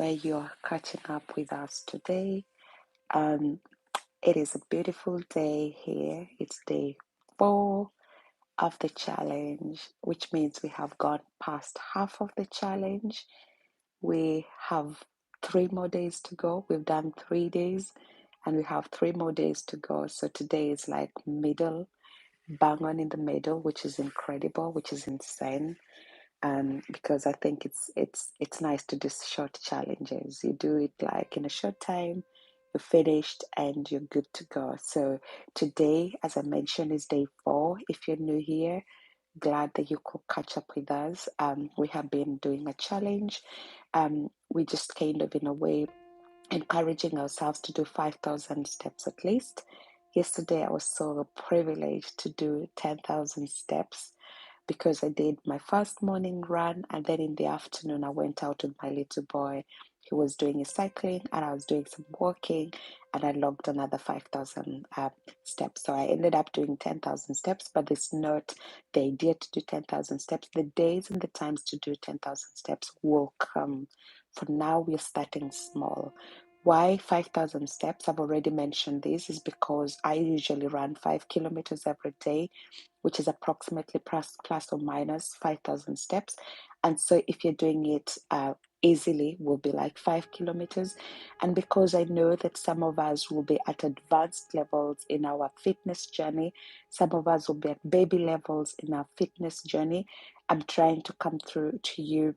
where you're catching up with us today. Um, it is a beautiful day here. It's day 4 of the challenge, which means we have gone past half of the challenge. We have 3 more days to go. We've done 3 days and we have 3 more days to go. So today is like middle, bang on in the middle, which is incredible, which is insane. Because I think it's nice to do short challenges. You do it like in a short time, you're finished and you're good to go. So today, as I mentioned, is day 4. If you're new here, glad that you could catch up with us. We have been doing a challenge. We just kind of in a way encouraging ourselves to do 5,000 steps at least. Yesterday, I was so privileged to do 10,000 steps because I did my first morning run, and then in the afternoon I went out with my little boy. He was doing his cycling and I was doing some walking, and I logged another 5,000 steps. So I ended up doing 10,000 steps, but it's not the idea to do 10,000 steps. The days and the times to do 10,000 steps will come. For now, we're starting small. Why 5,000 steps? I've already mentioned this is because I usually run 5 kilometers every day, which is approximately plus or minus 5,000 steps. And so if you're doing it easily, will be like 5 kilometers. And because I know that some of us will be at advanced levels in our fitness journey, some of us will be at baby levels in our fitness journey, I'm trying to come through to you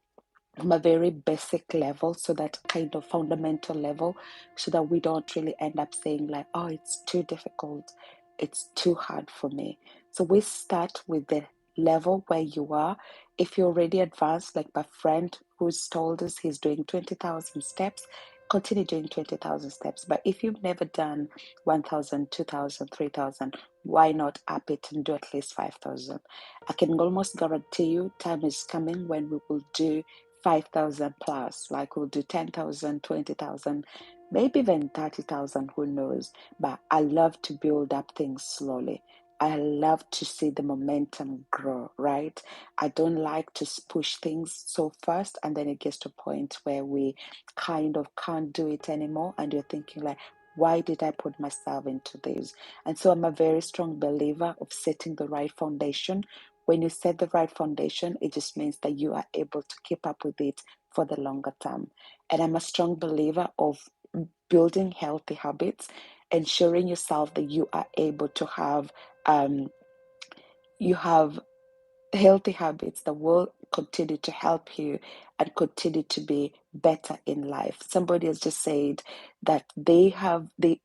from a very basic level, so that kind of fundamental level, so that we don't really end up saying like, oh, it's too difficult, it's too hard for me. So we start with the level where you are. If you're already advanced, like my friend who's told us he's doing 20,000 steps, continue doing 20,000 steps. But if you've never done 1,000, 2,000, 3,000, why not up it and do at least 5,000? I can almost guarantee you time is coming when we will do 5,000 plus, like we'll do 10,000, 20,000, maybe even 30,000, who knows. But I love to build up things slowly. I love to see the momentum grow, right? I don't like to push things so fast and then it gets to a point where we kind of can't do it anymore and you're thinking like, why did I put myself into this? And so I'm a very strong believer of setting the right foundation. When you set the right foundation, it just means that you are able to keep up with it for the longer term. And I'm a strong believer of building healthy habits, ensuring yourself that you are able to have you have healthy habits that will continue to help you and continue to be better in life. Somebody has just said that they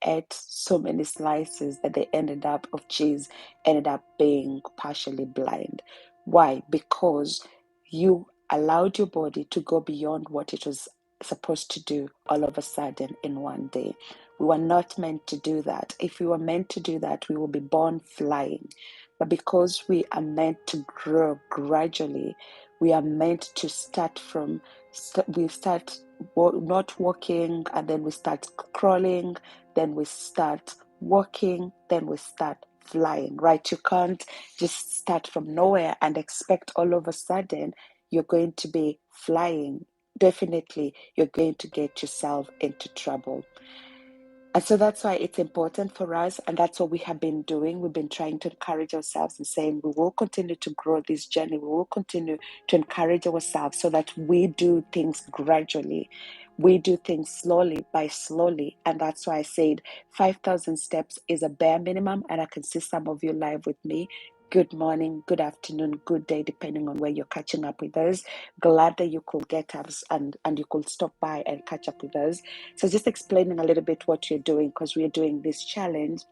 ate so many slices that they ended up of cheese, ended up being partially blind. Why? Because you allowed your body to go beyond what it was supposed to do all of a sudden in one day. We were not meant to do that. If we were meant to do that, we will be born flying. But because we are meant to grow gradually, we are meant to start from, we start not walking, and then we start crawling, then we start walking, then we start flying, right? You can't just start from nowhere and expect all of a sudden you're going to be flying. Definitely, you're going to get yourself into trouble. And so that's why it's important for us. And that's what we have been doing. We've been trying to encourage ourselves and saying we will continue to grow this journey. We will continue to encourage ourselves so that we do things gradually. We do things slowly by slowly. And that's why I said 5,000 steps is a bare minimum. And I can see some of you live with me. Good morning, good afternoon, good day, depending on where you're catching up with us. Glad that you could get us and you could stop by and catch up with us. So just explaining a little bit what you're doing, because we're doing this challenge.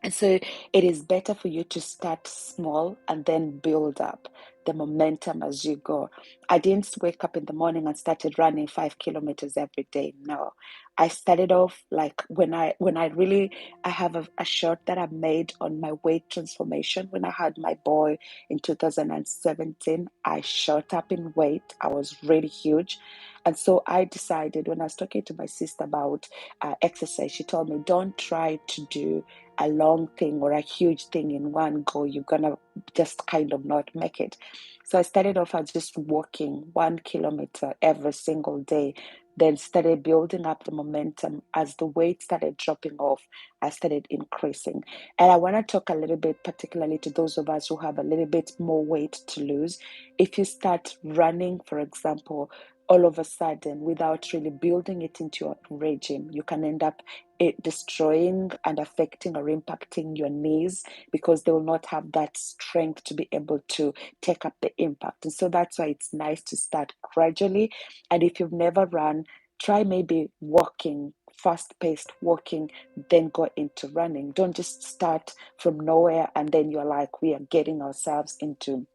And so it is better for you to start small and then build up the momentum as you go. I didn't wake up in the morning and started running 5 kilometers every day. No, I started off like when I really, I have a short that I made on my weight transformation. When I had my boy in 2017, I shot up in weight. I was really huge. And so I decided, when I was talking to my sister about exercise, she told me, don't try to do a long thing or a huge thing in one go. You're gonna just kind of not make it. So I started off as just walking 1 kilometer every single day. then started building up the momentum. As the weight started dropping off, I started increasing. And I want to talk a little bit, particularly to those of us who have a little bit more weight to lose. If you start running, for example, all of a sudden, without really building it into your regime, you can end up destroying and affecting or impacting your knees, because they will not have that strength to be able to take up the impact. And so that's why it's nice to start gradually. And if you've never run, try maybe walking, fast-paced walking, then go into running. Don't just start from nowhere and then you're like, we are getting ourselves into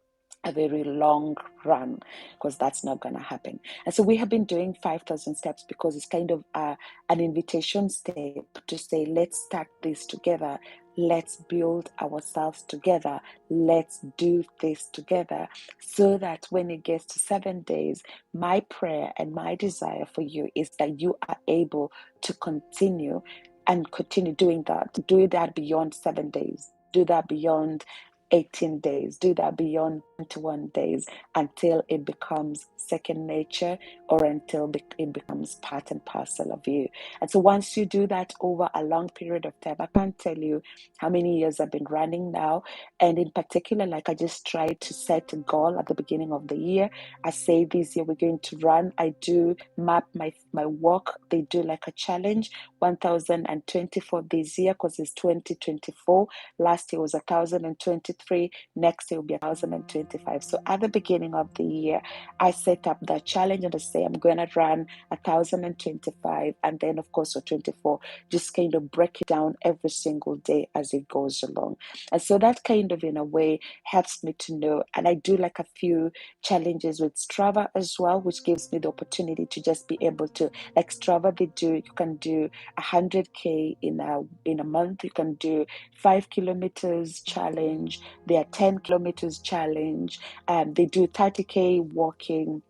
a very long run, because that's not going to happen. And so we have been doing 5,000 steps because it's kind of an invitation step to say, let's start this together. Let's build ourselves together. Let's do this together, so that when it gets to 7 days, my prayer and my desire for you is that you are able to continue and continue doing that. Do that beyond 7 days. Do that beyond 18 days. Do that beyond 21 days, until it becomes second nature, or until it becomes part and parcel of you. And so once you do that over a long period of time, I can't tell you how many years I've been running now. And in particular, like, I just try to set a goal at the beginning of the year. I say this year we're going to run. I do map my walk. They do like a challenge, 1,024 this year, because it's 2024. Last year was 1,023. Next year will be 1,025. So at the beginning of the year, I set up that challenge and I say I'm going to run 1,025, and then of course for 24, just kind of break it down every single day as it goes along. And so that kind of in a way helps me to know. And I do like a few challenges with Strava as well, which gives me the opportunity to just be able to, like Strava, you can do 100K in a month. You can do 5 kilometers challenge. There are 10 kilometers challenge. They do 30K walking.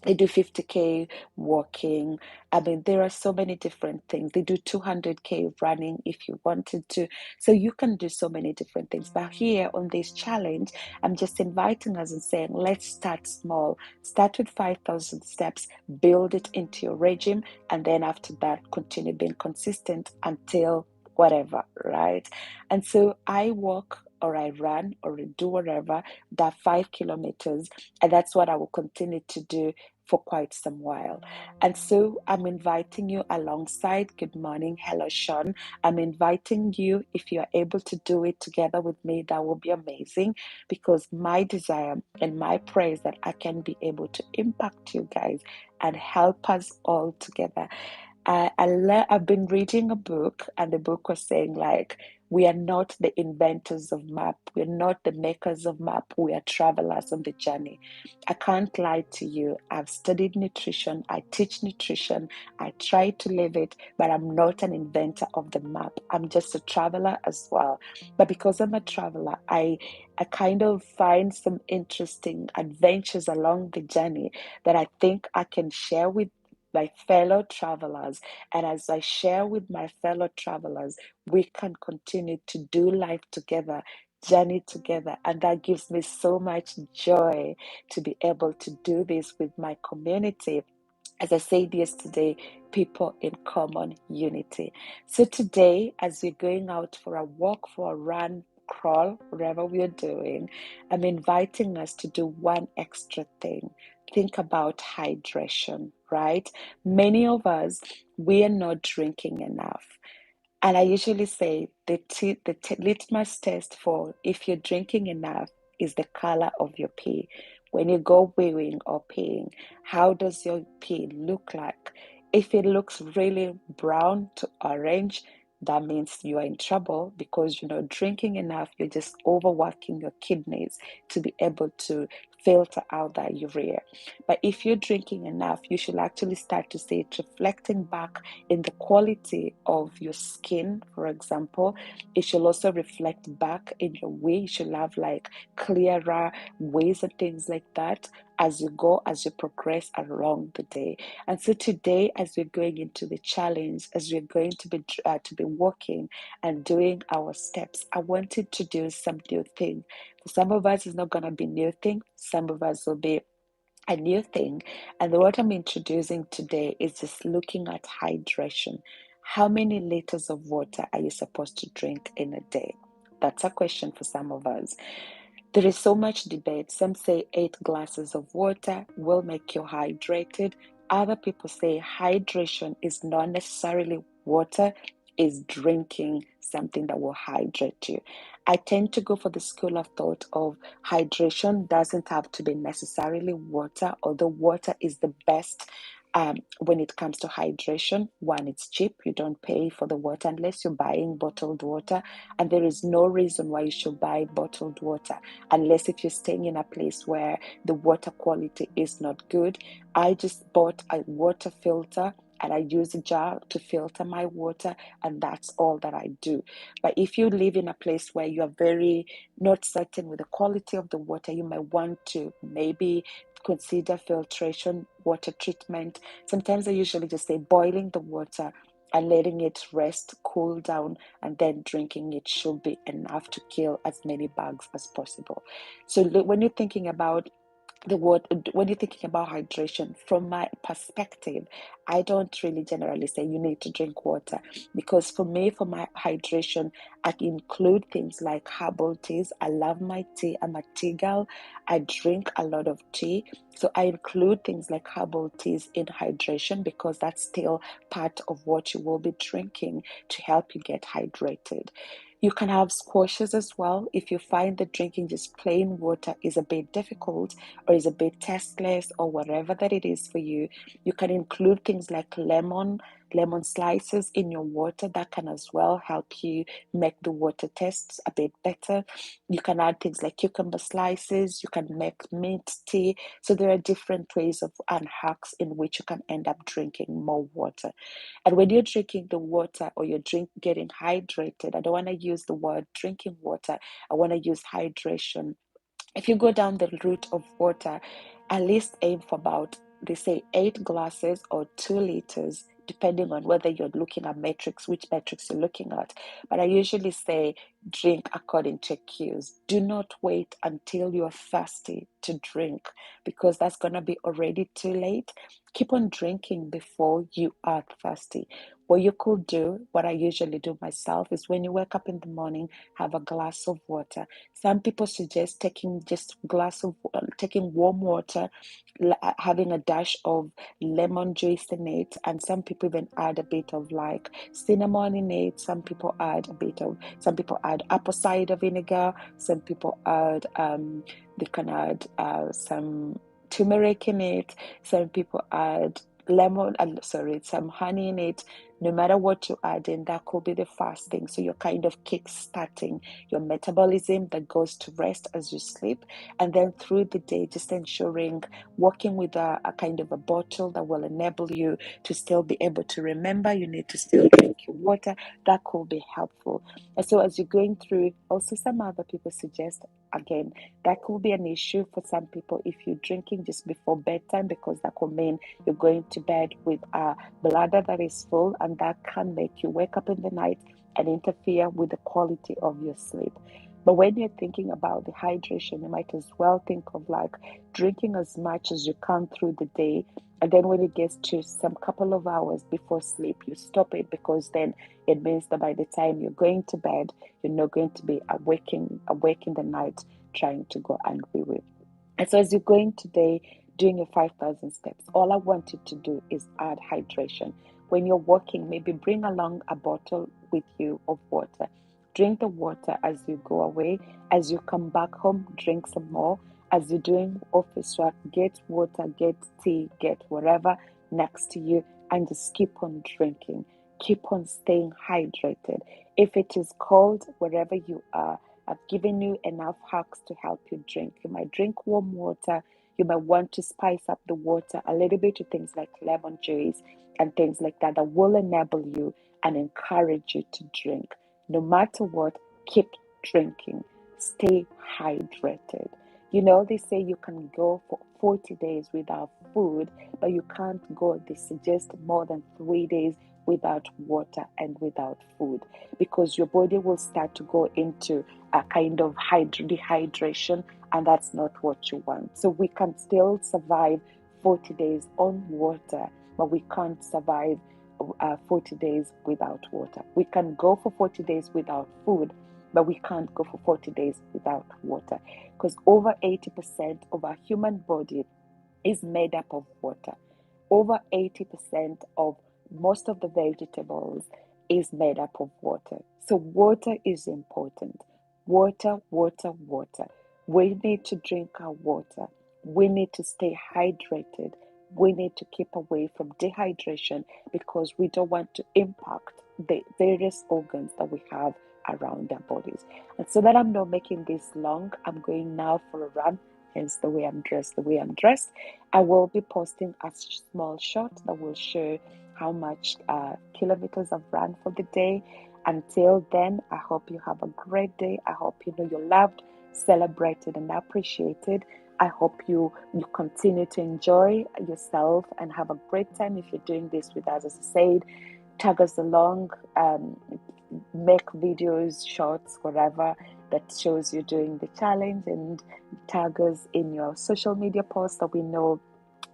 They do 50K walking. I mean, there are so many different things. They do 200K running if you wanted to. So you can do so many different things. But here on this challenge, I'm just inviting us and saying, let's start small. Start with 5,000 steps, build it into your regime, and then after that, continue being consistent until whatever, right? And so I walk, or I run, or I do whatever, that 5 kilometers, and that's what I will continue to do for quite some while. And so I'm inviting you alongside. Good morning. Hello, Sean. I'm inviting you, if you're able to do it together with me, that will be amazing, because my desire and my prayer is that I can be able to impact you guys and help us all together. I've been reading a book, and the book was saying, like, we are not the inventors of map. We're not the makers of map. We are travelers on the journey. I can't lie to you. I've studied nutrition. I teach nutrition. I try to live it, but I'm not an inventor of the map. I'm just a traveler as well. But because I'm a traveler, I kind of find some interesting adventures along the journey that I think I can share with my fellow travelers. And as I share with my fellow travelers, we can continue to do life together, journey together. And that gives me so much joy to be able to do this with my community. As I said yesterday, people in common unity. So today, as we're going out for a walk, for a run, crawl, whatever we're doing, I'm inviting us to do one extra thing. Think about hydration, right? Many of us, we are not drinking enough. And I usually say the litmus test for if you're drinking enough is the color of your pee. When you go weeing or peeing, how does your pee look like? If it looks really brown to orange, that means you are in trouble, because you're not drinking enough. You're just overworking your kidneys to be able to filter out that urea. But if you're drinking enough, you should actually start to see it reflecting back in the quality of your skin, for example. It should also reflect back in your way. You should have like clearer ways and things like that as you go, as you progress along the day. And so today, as we're going into the challenge, as we're going to be walking and doing our steps, I wanted to do some new thing. For some of us, it's not going to be new thing. Some of us will be a new thing. And what I'm introducing today is just looking at hydration. How many liters of water are you supposed to drink in a day? That's a question for some of us. There is so much debate. Some say 8 glasses of water will make you hydrated. Other people say hydration is not necessarily water, is drinking something that will hydrate you. I tend to go for the school of thought of hydration doesn't have to be necessarily water, although water is the best when it comes to hydration. One, it's cheap. You don't pay for the water unless you're buying bottled water. And there is no reason why you should buy bottled water unless if you're staying in a place where the water quality is not good. I just bought a water filter and I use a jar to filter my water, and that's all that I do. But if you live in a place where you are very not certain with the quality of the water, you might want to maybe consider filtration, water treatment. Sometimes I usually just say boiling the water and letting it rest, cool down, and then drinking it should be enough to kill as many bugs as possible. So when you're thinking about the word when you're thinking about hydration, from my perspective, I don't really generally say you need to drink water, because for me, for my hydration, I include things like herbal teas. I love my tea. I'm a tea girl. I drink a lot of tea, so I include things like herbal teas in hydration because that's still part of what you will be drinking to help you get hydrated. You can have squashes as well. If you find that drinking just plain water is a bit difficult or is a bit tasteless or whatever that it is for you, you can include things like lemon slices in your water. That can as well help you make the water taste a bit better. You can add things like cucumber slices. You can make mint tea. So there are different ways of and hacks in which you can end up drinking more water. And when you're drinking the water or you're getting hydrated, I don't want to use the word drinking water. I want to use hydration. If you go down the route of water, at least aim for about, they say, 8 glasses or 2 liters, depending on whether you're looking at metrics, which metrics you're looking at. But I usually say drink according to cues. Do not wait until you're thirsty to drink, because that's going to be already too late. Keep on drinking before you are thirsty. What you could do, what I usually do myself, is when you wake up in the morning, have a glass of water. Some people suggest taking just glass of taking warm water, having a dash of lemon juice in it, and some people even add a bit of like cinnamon in it. Some people add apple cider vinegar. Some people add they can add some turmeric in it. Some people add some honey in it. No matter what you add in, that could be the first thing. So you're kind of kick starting your metabolism that goes to rest as you sleep. And then through the day, just ensuring working with a kind of a bottle that will enable you to still be able to remember you need to still drink your water. That could be helpful. And so as you're going through, also some other people suggest, again, that could be an issue for some people if you're drinking just before bedtime, because that could mean you're going to bed with a bladder that is full, and that can make you wake up in the night and interfere with the quality of your sleep. But when you're thinking about the hydration, you might as well think of like drinking as much as you can through the day. And then when it gets to some couple of hours before sleep, you stop it, because then it means that by the time you're going to bed, you're not going to be awake in the night trying to go and wee. And so as you're going today, doing your 5,000 steps, all I want you to do is add hydration. When you're walking, maybe bring along a bottle with you of water. Drink the water as you go away. As you come back home, drink some more. As you're doing office work, get water, get tea, get whatever next to you, and just keep on drinking. Keep on staying hydrated. If it is cold, wherever you are, I've given you enough hacks to help you drink. You might drink warm water. You might want to spice up the water a little bit with things like lemon juice and things like that that will enable you and encourage you to drink. No matter what, keep drinking. Stay hydrated. You know, they say you can go for 40 days without food, but you can't go, they suggest more than 3 days without water and without food, because your body will start to go into a kind of dehydration and that's not what you want. So we can still survive 40 days on water, but we can't survive 40 days without water. We can go for 40 days without food, but we can't go for 40 days without water, because over 80% of our human body is made up of water. Over 80% of most of the vegetables is made up of water. So water is important. Water, water, water. We need to drink our water. We need to stay hydrated. We need to keep away from dehydration because we don't want to impact the various organs that we have around our bodies. And so that I'm not making this long, I'm going now for a run, hence the way I'm dressed. I will be posting a small shot that will show how much kilometers I've run for the day. Until then, I hope you have a great day. I hope you know you're loved, celebrated, and appreciated. I hope you continue to enjoy yourself and have a great time. If you're doing this with us, as I said, tag us along, make videos, shorts, whatever that shows you doing the challenge, and tag us in your social media posts so we know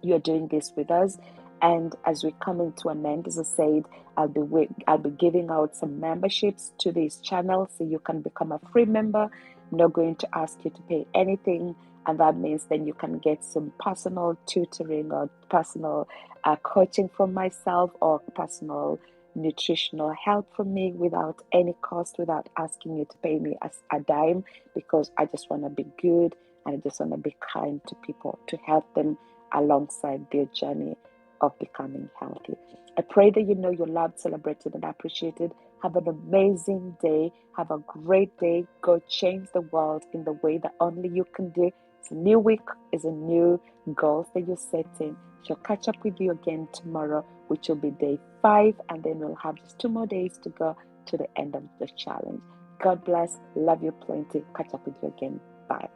you're doing this with us. And as we come into an end, as I said, I'll be giving out some memberships to this channel so you can become a free member. I'm not going to ask you to pay anything, and that means then you can get some personal tutoring or personal coaching from myself, or personal nutritional help from me without any cost, without asking you to pay me a dime, because I just want to be good and I just want to be kind to people to help them alongside their journey of becoming healthy. I pray that you know you're loved, celebrated, and appreciated. Have an amazing day. Have a great day. Go change the world in the way that only you can do. It's a new week, it's a new goals that you're setting. She'll catch up with you again tomorrow, which will be day 5, and then we'll have just 2 more days to go to the end of the challenge. God bless. Love you plenty. Catch up with you again. Bye.